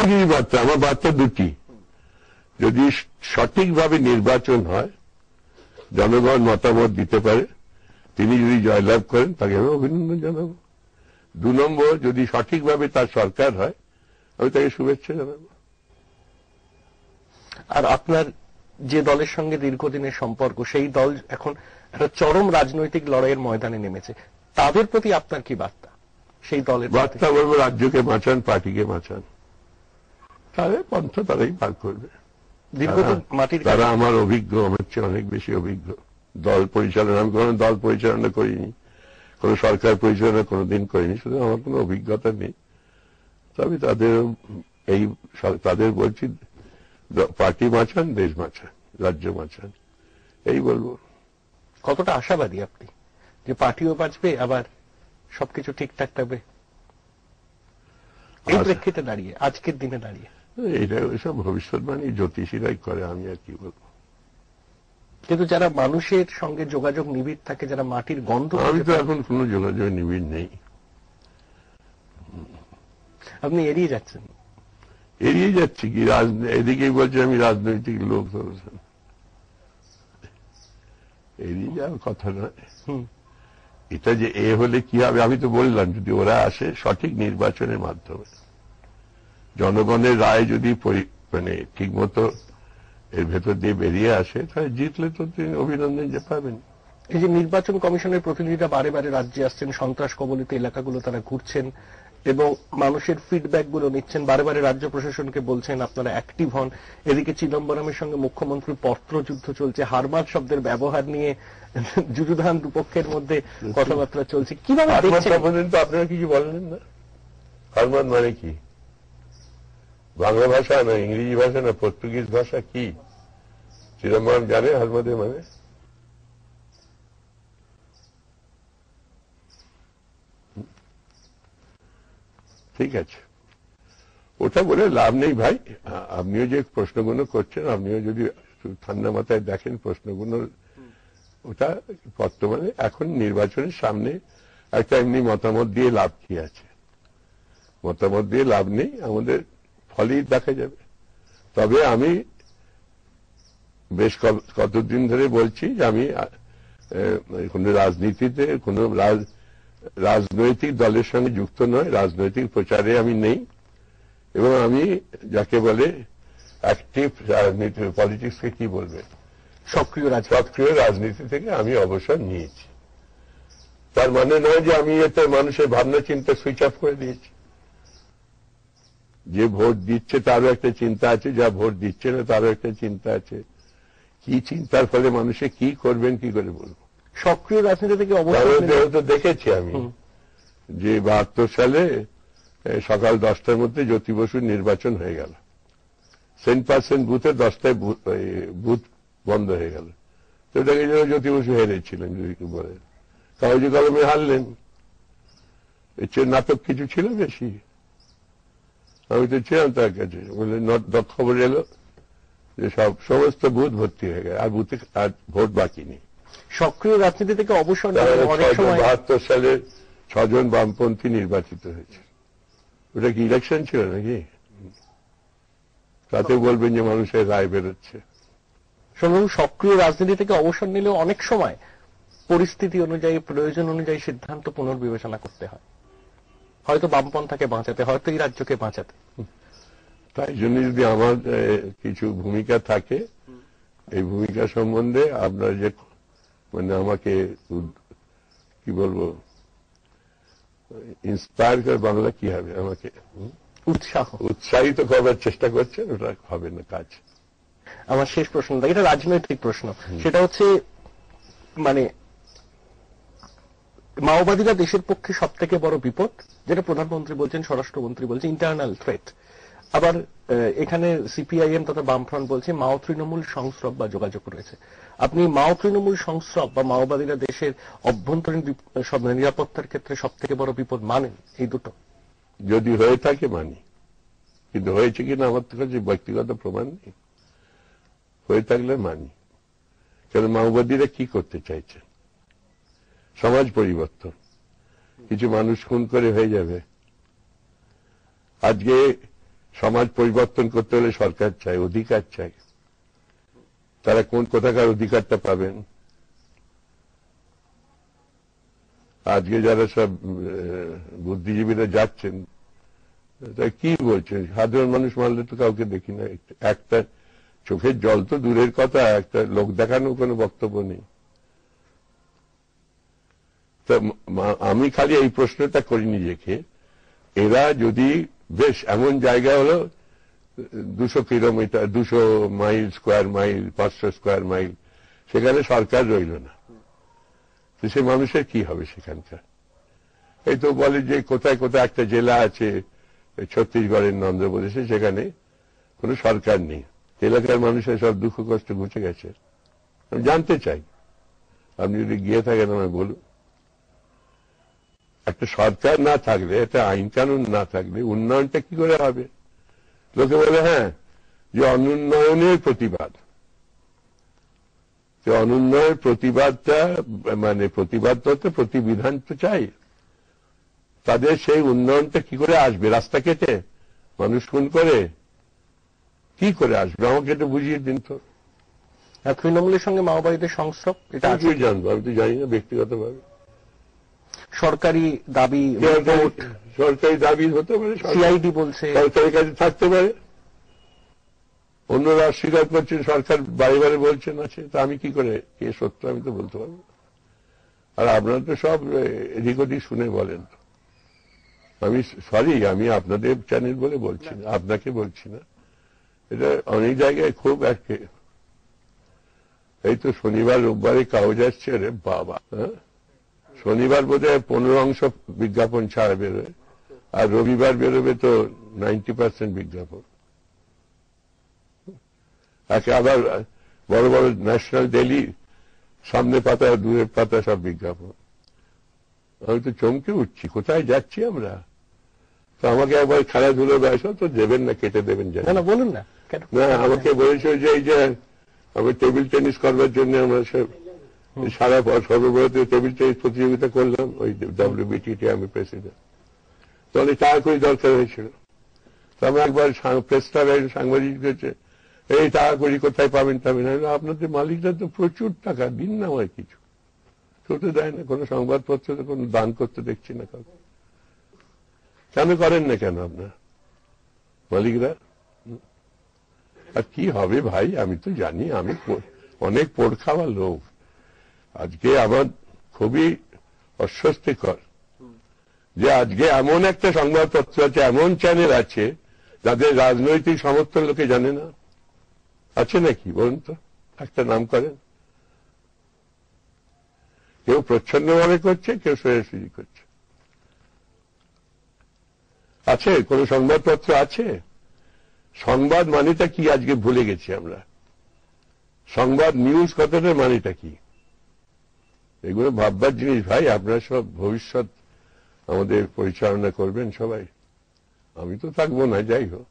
একই বার্তা, আমার বার্তা দুটি। যদি সঠিকভাবে নির্বাচন হয়, জনগণ মতামত দিতে পারে, তিনি যদি জয়লাভ করেন তাকে আমি অভিনন্দন জানাবো। 2 নম্বর, যদি সঠিকভাবে তার সরকার হয়, আমি তাকে শুভেচ্ছা জানাবো। আর আপনার যে দলের সঙ্গে দীর্ঘদিনের সম্পর্ক, সেই দল এখন একটা চরম রাজনৈতিক লড়াইয়ের ময়দানে নেমেছে, তাদের প্রতি আপনার কি বার্তা? সেই দলের বার্তা বলবো, রাজ্যকে বাঁচান, পার্টিকে বাঁচান, তাদের পন্থ তারাই পার করবে। দীর্ঘদিন মাটির তারা আমার অভিজ্ঞ, আমার চেয়ে অনেক বেশি অভিজ্ঞ। দল পরিচালনা, আমি কোনো দল পরিচালনা করিনি, কোন সরকার পরিচালনা কোনোদিন করিনি, শুধু আমার কোনো অভিজ্ঞতা নেই। তবে তাদের বলছি, পার্টি বাঁচান, দেশ বাঁচান, রাজ্য বাঁচান, এই বলবো। কতটা আশাবাদী আপনি যে পার্টিও বাঁচবে, আবার সবকিছু ঠিকঠাক থাকবে এই প্রেক্ষিতে দাঁড়িয়ে, আজকের দিনে দাঁড়িয়ে? এটা ওইসব ভবিষ্যৎবাণী জ্যোতিষীরাই করে, আমি আর কি বলবো। কিন্তু যারা মানুষের সঙ্গে যোগাযোগ নিবিড় থাকে, যারা মাটির গন্ধ, আমি তো এখন কোনো যোগাযোগ নিবিড় নেই। আপনি এড়িয়ে যাচ্ছেন। এড়িয়ে যাচ্ছি কি? এদিকেই বলছে আমি রাজনৈতিক লোক, এড়িয়ে যাওয়ার কথা নয়। এটা যে হলে কি হবে, আমি তো বললাম, যদি ওরা আসে সঠিক নির্বাচনের মাধ্যমে, জনগণের রায় যদি মানে ঠিক মতো এর ভেতর দিয়ে বেরিয়ে আসে, তাহলে জিতলে তো তিনি অভিনন্দন যে পাবেন। এই যে নির্বাচন কমিশনের প্রতিনিধিরা বারে বারে রাজ্যে আসছেন, সন্ত্রাস কবলিত এলাকাগুলো তারা ঘুরছেন এবং মানুষের ফিডব্যাক গুলো নিচ্ছেন, বারে বারে রাজ্য প্রশাসনকে বলছেন আপনারা অ্যাক্টিভ হন। এদিকে চিদম্বরমের সঙ্গে মুখ্যমন্ত্রী পত্রযুদ্ধ চলছে, হারমাত শব্দের ব্যবহার নিয়ে যুযুধান দুপক্ষের মধ্যে কথাবার্তা চলছে। কিভাবে দেখছেন? আপনারা কিছু বললেন না, হারমাত মানে কি? বাংলা ভাষা না ইংরেজি ভাষা না পর্তুগিজ ভাষা কি? চিদম্বরম জানে হারমাদের মানে? ঠিক আছে, ওটা বলে লাভ নেই ভাই। আপনিও যে প্রশ্নগুলো করছেন, আপনিও যদি ঠান্ডা মাথায় দেখেন প্রশ্নগুলো, ওটা বর্তমানে এখন নির্বাচনের সামনে একটা এমনি মতামত দিয়ে লাভ কি আছে? মতামত দিয়ে লাভ নেই, আমাদের ফলই দেখা যাবে। তবে আমি বেশ কতদিন ধরে বলছি যে আমি কোন রাজনীতিতে, কোন রাজনৈতিক দলের সঙ্গে যুক্ত নয়, রাজনৈতিক প্রচারে আমি নেই, এবং আমি যাকে বলে অ্যাক্টিভ রাজনীতি, পলিটিক্সকে কি বলবে, সক্রিয় রাজনীতি থেকে আমি অবসর নিয়েছি। তার মানে নয় যে আমি এতে মানুষের ভাবনা চিন্তা সুইচ অফ করে দিয়েছি। যে ভোট দিচ্ছে তারও একটা চিন্তা আছে, যা ভোট দিচ্ছে না তারও একটা চিন্তা আছে। কি চিন্তার ফলে মানুষে কি করবেন কি করে বলবো? সক্রিয় রাজনীতি থেকে অবসর তো দেখেছি আমি যে 72 সালে সকাল 10টার মধ্যে জ্যোতি বসুর নির্বাচন হয়ে গেল, 10% বুথে 10টায় বুথ বন্ধ হয়ে গেল। তো দেখে যে জ্যোতি বসু হেরেছিলেন, যদি কি বলে কাগজে কলমে হারলেন। এর চেয়ে নাটক কিছু ছিল বেশি? আমি তো ছিলাম তার কাছে, বলে খবর এলো যে সমস্ত বুথ ভর্তি হয়ে গেছে, আর বুথে আর ভোট বাকি নেই। সক্রিয় রাজনীতি থেকে অবসর 72 সালে 6 জন বামপন্থী নির্বাচিত হয়েছে। ওটা কি ইলেকশন ছিল নাকি? তাতে বলবেন যে মানুষের রায় বেরোচ্ছে। সক্রিয় রাজনীতি থেকে অবসর নিলেও অনেক সময় পরিস্থিতি অনুযায়ী, প্রয়োজন অনুযায়ী সিদ্ধান্ত পুনর্বিবেচনা করতে হয়, হয়তো বামপন্থাকে বাঁচাতে, হয়তো এই রাজ্যকে বাঁচাতে। তাই জন্য যদি আমার কিছু ভূমিকা থাকে, এই ভূমিকা সম্বন্ধে আপনার যে মানে আমাকে কি বলবো, ইন্সপায়ার করে, বাংলা কি হবে, আমাকে উৎসাহিত করবার চেষ্টা করছেন, ওটা হবে না কাজ। আমার শেষ প্রশ্ন, এটা রাজনৈতিক প্রশ্ন, সেটা হচ্ছে মানে মাওবাদীরা দেশের পক্ষে সব থেকে বড় বিপদ, যেটা প্রধানমন্ত্রী বলছেন, স্বরাষ্ট্রমন্ত্রী বলছেন, ইন্টারনাল থ্রেট। আবার এখানে সিপিআইএম তথা বামফ্রন্ট বলছে মাও তৃণমূল সংস্রব বা যোগাযোগ রয়েছে। আপনি মাও তৃণমূল সংস্রব বা মাওবাদীরা দেশের অভ্যন্তরীণ নিরাপত্তার ক্ষেত্রে সব থেকে বড় বিপদ মানেন? এই দুটো যদি হয়ে থাকে মানি, কিন্তু হয়েছে কিনা আমার তো কাছে ব্যক্তিগত প্রমাণ নেই। হয়ে থাকলে মানি, কেন মাওবাদীরা কি করতে চাইছে? সমাজ পরিবর্তন, কিছু মানুষ খুন করে হয়ে যাবে। আজকে সমাজ পরিবর্তন করতে হলে সরকার চাই, অধিকার চাই। তারা কোথাকার অধিকারটা পাবেন? আজকে যারা সব বুদ্ধিজীবীরা যাচ্ছেন তারা কি বলছেন? সাধারণ মানুষ মারলে তো কাউকে দেখি না, একটা চোখের জল তো দূরের কথা, একটা লোক দেখানো কোনো বক্তব্য নেই। তা আমি খালি এই প্রশ্নটা করি নিজেকে, এরা যদি বেশ এমন জায়গা হলো 200 kilometre, 200 mile, square mile, 500 square mile, সেখানে সরকার রইল না, তো সে মানুষের কি হবে সেখানকার? এই তো বলে যে কোথায় কোথায় একটা জেলা আছে ছত্তিশগড়ের নন্দ্রপ্রদেশে, সেখানে কোনো সরকার নেই, এলাকার মানুষের সব দুঃখ কষ্ট ঘুচে গেছে। আমি জানতে চাই, আপনি যদি গিয়ে থাকেন আমায় বলুন। একটা সরকার না থাকলে, একটা আইন কানুন না থাকলে উন্নয়নটা কি করে হবে? লোকে বলে হ্যাঁ যে অনুন্নয়নের প্রতিবাদ, অনুন্নয়নের প্রতিবাদটা মানে প্রতিবাদ করতে প্রতিবিধান তো চাই। তাদের সেই উন্নয়নটা কি করে আসবে? রাস্তা কেটে, মানুষ খুন করে, কি করে আসবে? আমাকে এটা বুঝিয়ে দিন তো। তৃণমূলের সঙ্গে মাওবাদীদের সংস্রব, এটা আমি জানবো? আমি তো জানি না ব্যক্তিগতভাবে। সরকারি দাবি, সরকারি দাবি হতে পারে, সিআইডি বলছে, সরকারের কাছে থাকতে পারে, অন্যরা অস্বীকার করছেন, সরকার বারে বারে বলছেন আছে, তা আমি কি করে কে সত্য আমি তো বলতে পারবো? আর আপনারা তো সব এদিক ওদিক শুনে বলেন। আমি সরি, আমি আপনাদের চ্যানেল বলে বলছি না, আপনাকে বলছি না, এটা অনেক জায়গায় খুব একে। এই তো শনিবার রোববারে কাগজ আসছে, রে বাবা, হ্যাঁ শনিবার বোধহয় 15% বিজ্ঞাপন ছাড়া বেরোয়, আর রবিবার বেরোবে তো 90% বিজ্ঞাপন। একে আবার বড় বড় ন্যাশনাল ডেইলি সামনে পাতা দূরের পাতা সব বিজ্ঞাপন। আমি তো চমকে উঠছি, কোথায় যাচ্ছি আমরা? তো আমাকে একবার খেলাধুলো ব্যবসা তো দেবেন না, কেটে দেবেন, না বলুন না। না আমাকে বলেছে যে এই যে আমি টেবিল টেনিস করবার জন্য আমরা সারা সর্বভারতীয় টেবিল টেনিস প্রতিযোগিতা করলাম, ওই WBTT, আমি প্রেসিডেন্ট, তো অনেক টাকা করে দরকার হয়েছিল। তো আমি একবার প্রেস ক্লাবে সাংবাদিক হয়েছে, এই টাকা করি কোথায় পাবেন পাবেন? আপনাদের মালিকরা তো প্রচুর টাকা, দিন না হয় কিছু। ছোট দেয় না, কোনো সংবাদপত্র তো কোনো দান করতে দেখছি না কাউকে। কেন করেন না কেন আপনার মালিকরা? আর কি হবে ভাই, আমি তো জানি, আমি অনেক পোড় খাওয়া লোক। আজকে আমার খুবই অস্বস্তিকর যে আজকে এমন একটা সংবাদপত্র আছে, এমন চ্যানেল আছে যাদের রাজনৈতিক সমর্থন লোকে জানে না। আছে নাকি বলুন তো, একটা নাম করেন। কেউ প্রচ্ছন্নভাবে করছে, কেউ সোজাসুজি করছে। আছে কোন সংবাদপত্র আছে? সংবাদ মানেটা কি আজকে ভুলে গেছি আমরা। সংবাদ নিউজ কথাটার মানেটা কি? এগুলো ভাববার জিনিস ভাই। আপনারা সব ভবিষ্যৎ আমাদের পরিচালনা করবেন সবাই, আমি তো থাকবো না, যাই হোক।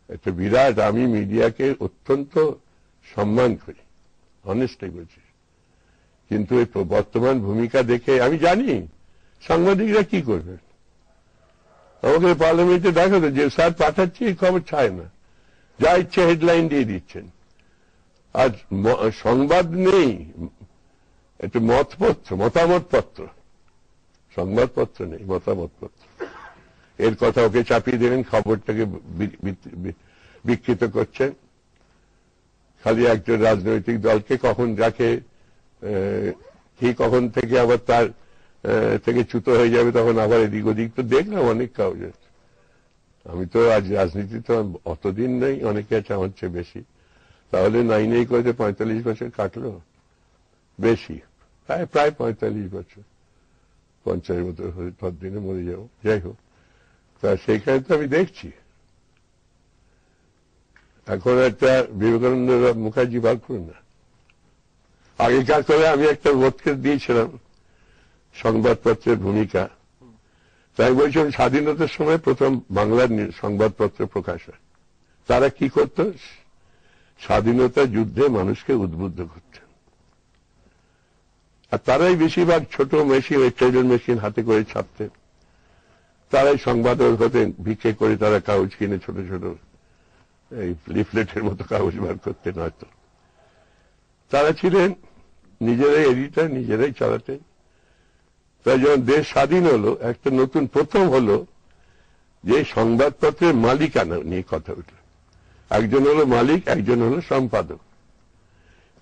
একটা বিরাট, আমি মিডিয়াকে অত্যন্ত সম্মান করি, অনেস্টলি বলছি, কিন্তু এই বর্তমান ভূমিকা দেখে আমি জানি সাংবাদিকরা কি করবেন। আমাকে পার্লামেন্টে দেখা তো, যে স্যার পাঠাচ্ছে এই খবর ছায় না, যা ইচ্ছে হেডলাইন দিয়ে দিচ্ছেন। আজ সংবাদ নেই, একটা মতামতপত্র, সংবাদপত্র নেই, মতামতপত্র। এর কথা ওকে চাপিয়ে দেবেন, খবরটাকে বিকৃত করছেন। খালি একজন রাজনৈতিক দলকে কখন যাকে কি কখন থেকে আবার তার থেকে চ্যুত হয়ে যাবে, তখন আবার এদিক ওদিক। তো দেখলাম অনেক কাগজ। আমি তো আজ রাজনীতি তো অতদিন নেই, অনেকে আছে আমার চেয়ে বেশি। তাহলে নাই করে 45 বছর কাটলো, বেশি, প্রায় 45 বছর, 50 বছর ততদিনে মরে যাবো। যাই হোক, তা সেইখানে তো আমি দেখছি এখন একটা বিবেকানন্দ মুখার্জি বার করুন না। আগেকার করে আমি একটা বোধকে দিয়েছিলাম সংবাদপত্রের ভূমিকা, তাই বলছিলাম স্বাধীনতার সময় প্রথম বাংলার সংবাদপত্র প্রকাশ হয়। তারা কি করত? স্বাধীনতা যুদ্ধে মানুষকে উদ্বুদ্ধ করতেন। আর তারাই বেশিরভাগ ছোট মেশিন, ওই ট্রেডার মেশিন হাতে করে ছাপতেন। তারাই সংবাদক হতেন, ভিক্ষে করে তারা কাগজ কিনে ছোট ছোট এই লিফলেটের মতো কাগজ বার করতেন হয়তো। তারা ছিলেন নিজেরাই এডিটর, নিজেরাই চালাতেন। তাই যখন দেশ স্বাধীন হলো, একটা নতুন প্রথম হলো যে সংবাদপত্রের মালিকানা নিয়ে কথা উঠল। একজন হলো মালিক, একজন হলো সম্পাদক।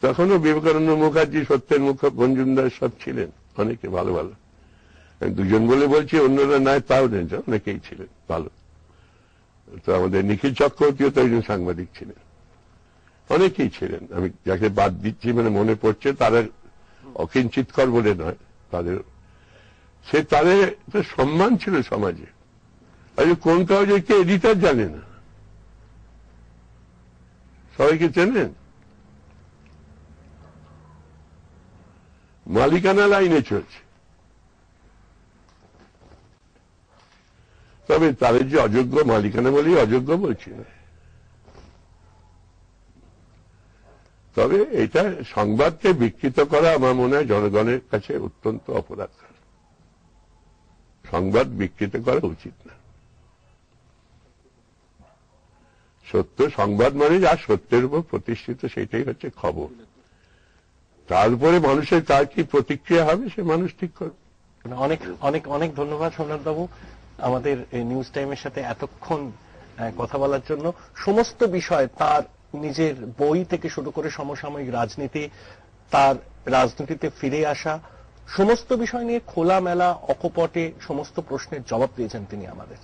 তখনও বিবেকানন্দ মুখার্জি, সত্যেন মজুমদার সব ছিলেন, অনেকে ভালো ভালো। দুজন বলে বলছি, অন্যরা নাই তাও নেন, অনেকেই ছিলেন ভালো। তো আমাদের নিখিল চক্রবর্তীও তো একজন সাংবাদিক ছিলেন, অনেকেই ছিলেন। আমি যাকে বাদ দিচ্ছি মানে মনে পড়ছে, তারা অকিঞ্চিতকর বলে নয়, তাদের সম্মান ছিল সমাজে। আর কোন কাগজে কে এডিটর জানে না, সবাইকে চেনেন। মালিকানা লাইনে চলছে। তবে তাদের যে অযোগ্য, মালিকানা বলেই অযোগ্য বলছি না, তবে এটা সংবাদকে বিকৃত করা আমার মনে হয় জনগণের কাছে অত্যন্ত অপরাধ। সংবাদ বিকৃত করা উচিত না। সত্য সংবাদ মানে যা সত্যের উপর প্রতিষ্ঠিত, সেটাই হচ্ছে খবর। তার উপরে মানুষের কার কি প্রতিক্রিয়া হবে সে মানুষ ঠিক করবে। অনেক অনেক অনেক ধন্যবাদ সোমনাথ বাবু, আমাদের নিউজ টাইমের সাথে এতক্ষণ কথা বলার জন্য। সমস্ত বিষয় তার নিজের বই থেকে শুরু করে সমসাময়িক রাজনীতি, তার রাজনীতিতে ফিরে আসা, সমস্ত বিষয় নিয়ে খোলামেলা অকপটে সমস্ত প্রশ্নের জবাব দিয়েছেন তিনি আমাদের।